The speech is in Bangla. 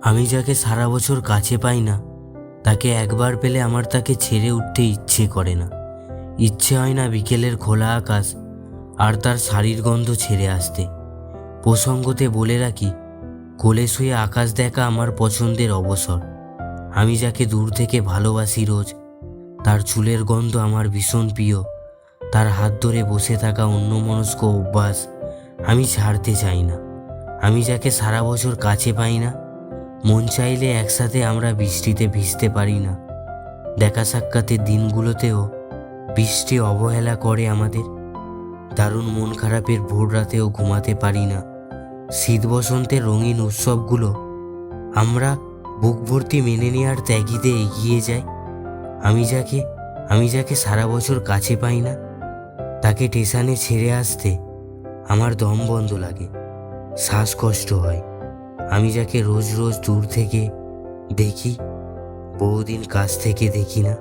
আমি যাকে সারা বছর কাছে পাই না, তাকে একবার পেলে আমার তাকে ছেড়ে উঠতে ইচ্ছে করে না। ইচ্ছে হয় না বিকেলের খোলা আকাশ আর তার শাড়ির গন্ধ ছেড়ে আসতে। প্রসঙ্গতে বলে রাখি, কোলে শুয়ে আকাশ দেখা আমার পছন্দের অবসর। আমি যাকে দূর থেকে ভালোবাসি রোজ, তার চুলের গন্ধ আমার ভীষণ প্রিয়। তার হাত ধরে বসে থাকা অন্যমনস্ক অভ্যাস আমি ছাড়তে চাই না। আমি যাকে সারা বছর কাছে পাই না, মন চাইলে একসাথে আমরা বৃষ্টিতে ভিজতে পারি না। দেখা সাক্ষাতের দিনগুলোতেও বৃষ্টি অবহেলা করে আমাদের। দারুণ মন খারাপের ভোর রাতেও ঘুমাতে পারি না। শীত বসন্তের রঙিন উৎসবগুলো আমরা বুক ভর্তি মেনে নেওয়ার ত্যাগীতে এগিয়ে যাই। আমি যাকে সারা বছর কাছে পাই না, তাকে স্টেশনে ছেড়ে আসতে আমার দম বন্ধ লাগে, শ্বাসকষ্ট হয়। আমি যাকে রোজ রোজ দূর থেকে দেখি, বহুদিন কাছ থেকে দেখি না।